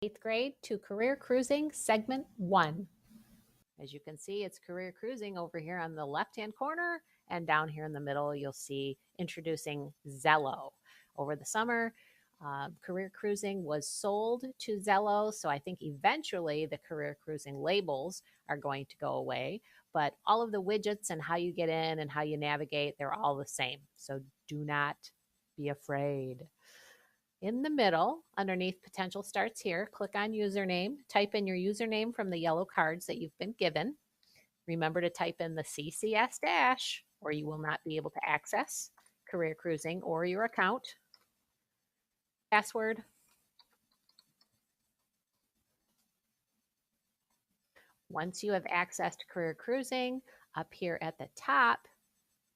8th grade to Career Cruising Segment 1. As you can see, it's Career Cruising over here on the left-hand corner, and down here in the middle, you'll see introducing Zello. Over the summer, Career Cruising was sold to Zello, so I think eventually the Career Cruising labels are going to go away, but all of the widgets and how you get in and how you navigate, they're all the same, so do not be afraid. In the middle, underneath Potential Starts Here, click on Username. Type in your username from the yellow cards that you've been given. Remember to type in the CCS dash, or you will not be able to access Career Cruising or your account. Password. Once you have access to Career Cruising, up here at the top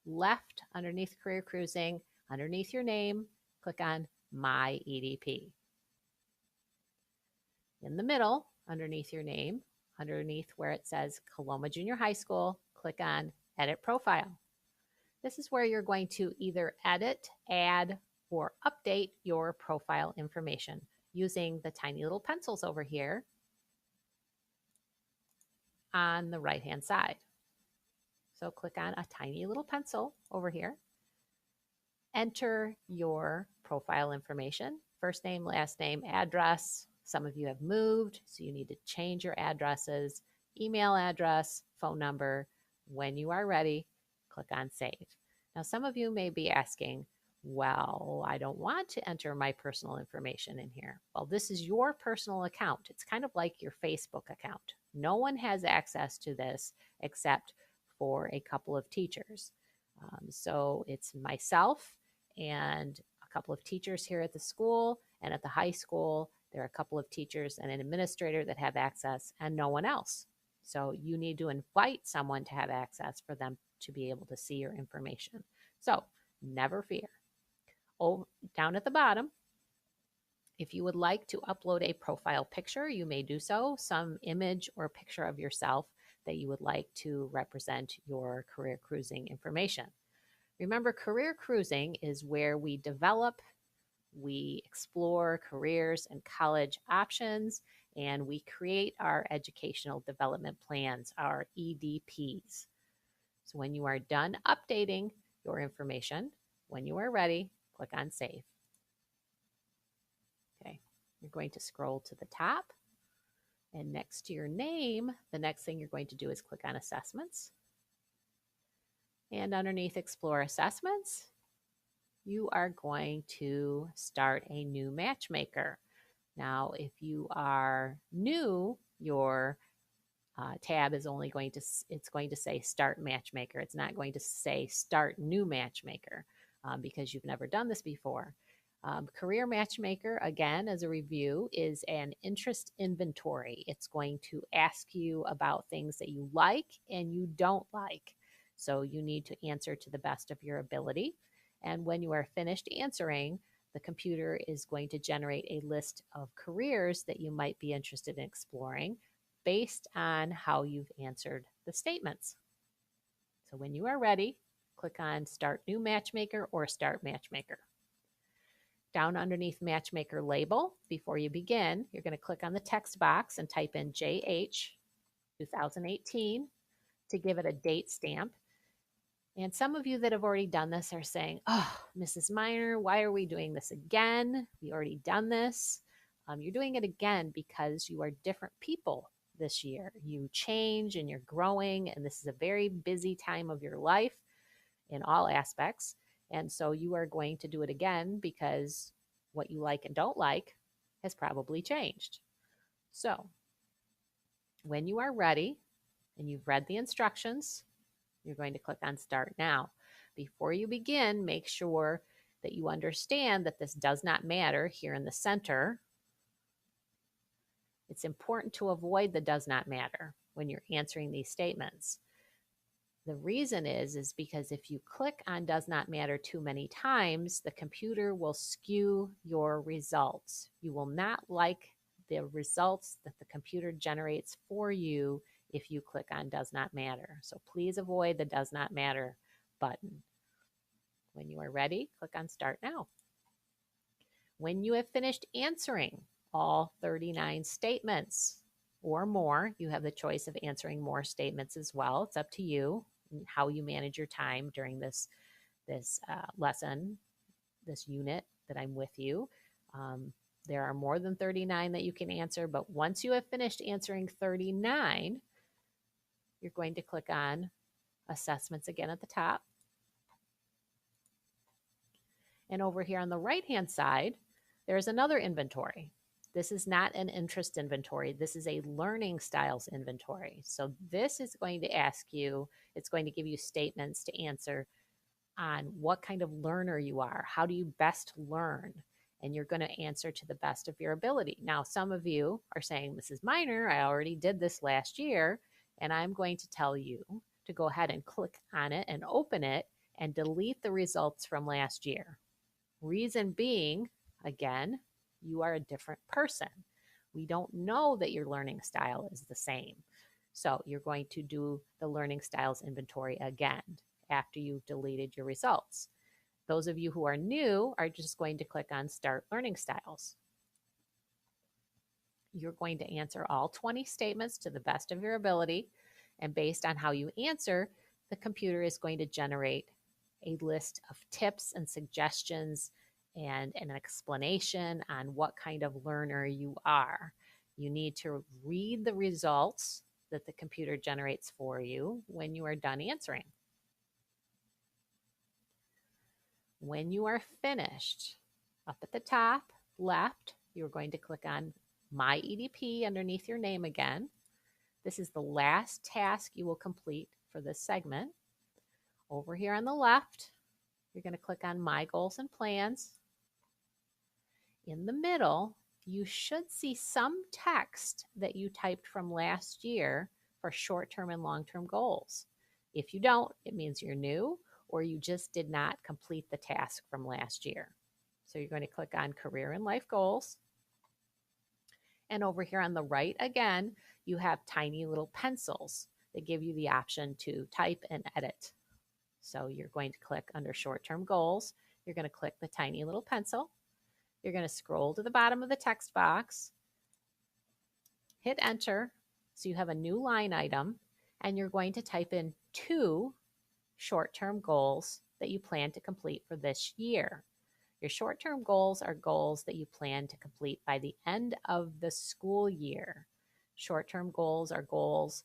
left underneath Career Cruising, underneath your name, click on My EDP. In the middle, underneath your name, underneath where it says Coloma Junior High School, click on Edit Profile. This is where you're going to either edit, add, or update your profile information using the tiny little pencils over here on the right-hand side. So click on a tiny little pencil over here. Enter your profile information, first name, last name, address. Some of you have moved, so you need to change your addresses, email address, phone number. When you are ready, click on Save. Now, some of you may be asking, well, I don't want to enter my personal information in here. Well, this is your personal account. It's kind of like your Facebook account. No one has access to this except for a couple of teachers. So it's myself and a couple of teachers here at the school, and at the high school, there are a couple of teachers and an administrator that have access and no one else. So you need to invite someone to have access for them to be able to see your information. So never fear. Oh, down at the bottom, if you would like to upload a profile picture, you may do so, some image or picture of yourself that you would like to represent your Career Cruising information. Remember, Career Cruising is where we develop, we explore careers and college options, and we create our educational development plans, our EDPs. So when you are done updating your information, when you are ready, click on Save. Okay, you're going to scroll to the top, and next to your name, the next thing you're going to do is click on Assessments. And underneath Explore Assessments, you are going to start a new matchmaker. Now, if you are new, your tab is only going to, it's going to say Start Matchmaker. It's not going to say Start New Matchmaker because you've never done this before. Career Matchmaker, again, as a review, is an interest inventory. It's going to ask you about things that you like and you don't like. So you need to answer to the best of your ability. And when you are finished answering, the computer is going to generate a list of careers that you might be interested in exploring based on how you've answered the statements. So when you are ready, click on Start New Matchmaker or Start Matchmaker. Down underneath Matchmaker label, before you begin, you're going to click on the text box and type in JH 2018 to give it a date stamp. And some of you that have already done this are saying, oh, Mrs. Miner, why are we doing this again? We already done this. You're doing it again because you are different people this year. You change and you're growing, and this is a very busy time of your life in all aspects. And so you are going to do it again because what you like and don't like has probably changed. So when you are ready and you've read the instructions, you're going to click on Start Now. Before you begin, make sure that you understand that this does not matter here in the center. It's important to avoid the does not matter when you're answering these statements. The reason is because if you click on does not matter too many times, the computer will skew your results. You will not like the results that the computer generates for you if you click on does not matter. So please avoid the does not matter button. When you are ready, click on Start Now. When you have finished answering all 39 statements or more. You have the choice of answering more statements as well. It's up to you how you manage your time during this lesson, this unit that I'm with you. There are more than 39 that you can answer, but once you have finished answering 39, you're going to click on assessments again at the top. And over here on the right-hand side, there's another inventory. This is not an interest inventory. This is a learning styles inventory. So this is going to ask you, it's going to give you statements to answer on what kind of learner you are. How do you best learn? And you're going to answer to the best of your ability. Now, some of you are saying, Mrs. Minor, I already did this last year, and I'm going to tell you to go ahead and click on it and open it and delete the results from last year. Reason being, again, you are a different person. We don't know that your learning style is the same. So you're going to do the learning styles inventory again after you've deleted your results. Those of you who are new are just going to click on Start Learning Styles. You're going to answer all 20 statements to the best of your ability, and based on how you answer, the computer is going to generate a list of tips and suggestions and an explanation on what kind of learner you are. You need to read the results that the computer generates for you when you are done answering. When you are finished, up at the top left, you're going to click on My EDP underneath your name again. This is the last task you will complete for this segment. Over here on the left, you're going to click on My Goals and Plans. In the middle, you should see some text that you typed from last year for short-term and long-term goals. If you don't, it means you're new or you just did not complete the task from last year. So you're going to click on Career and Life Goals. And over here on the right, again, you have tiny little pencils that give you the option to type and edit. So you're going to click under Short-Term Goals. You're going to click the tiny little pencil. You're going to scroll to the bottom of the text box, hit Enter, so you have a new line item, and you're going to type in 2 short-term goals that you plan to complete for this year. Your short-term goals are goals that you plan to complete by the end of the school year. Short-term goals are goals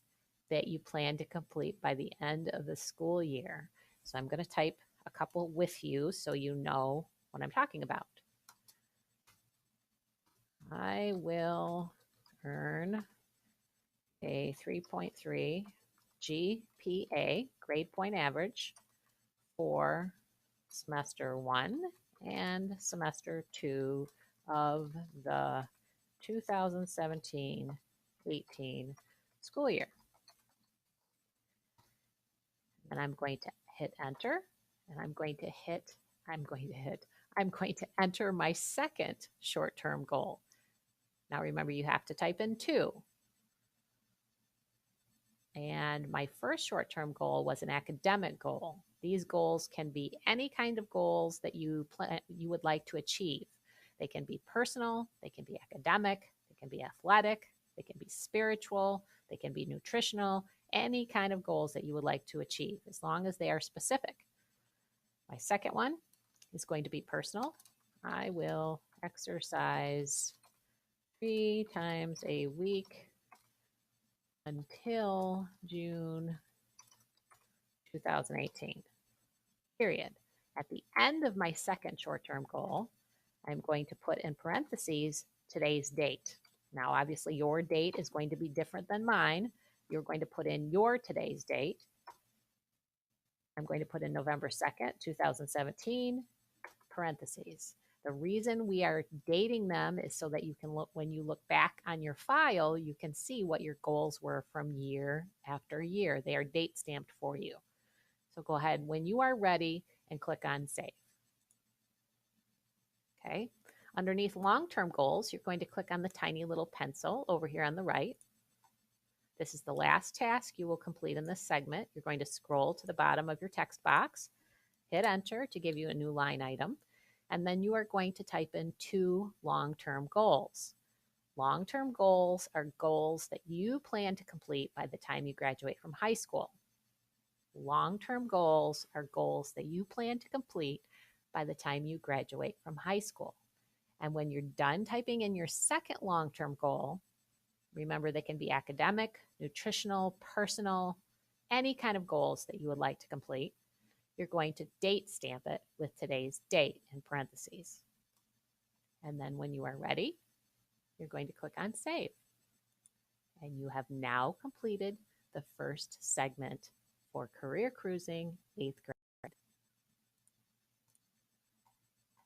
that you plan to complete by the end of the school year. So I'm going to type a couple with you so you know what I'm talking about. I will earn a 3.3 GPA, grade point average, for semester 1 and semester 2 of the 2017-18 school year. And I'm going to hit Enter, and I'm going to enter my second short-term goal. Now remember, you have to type in 2. And my first short-term goal was an academic goal. These goals can be any kind of goals that you would like to achieve. They can be personal, they can be academic, they can be athletic, they can be spiritual, they can be nutritional, any kind of goals that you would like to achieve, as long as they are specific. My second one is going to be personal. I will exercise 3 times a week until June 2018, period. At the end of my second short-term goal, I'm going to put in parentheses today's date. Now, obviously, your date is going to be different than mine. You're going to put in your today's date. I'm going to put in November 2nd, 2017, parentheses. The reason we are dating them is so that you can look, when you look back on your file, you can see what your goals were from year after year. They are date stamped for you. So go ahead when you are ready and click on Save. Okay. Underneath long-term goals, you're going to click on the tiny little pencil over here on the right. This is the last task you will complete in this segment. You're going to scroll to the bottom of your text box, hit Enter to give you a new line item, and then you are going to type in 2 long-term goals. Long-term goals are goals that you plan to complete by the time you graduate from high school. Long-term goals are goals that you plan to complete by the time you graduate from high school. And when you're done typing in your second long-term goal, remember they can be academic, nutritional, personal, any kind of goals that you would like to complete. You're going to date stamp it with today's date in parentheses. And then when you are ready, you're going to click on Save. And you have now completed the first segment for Career Cruising 8th grade.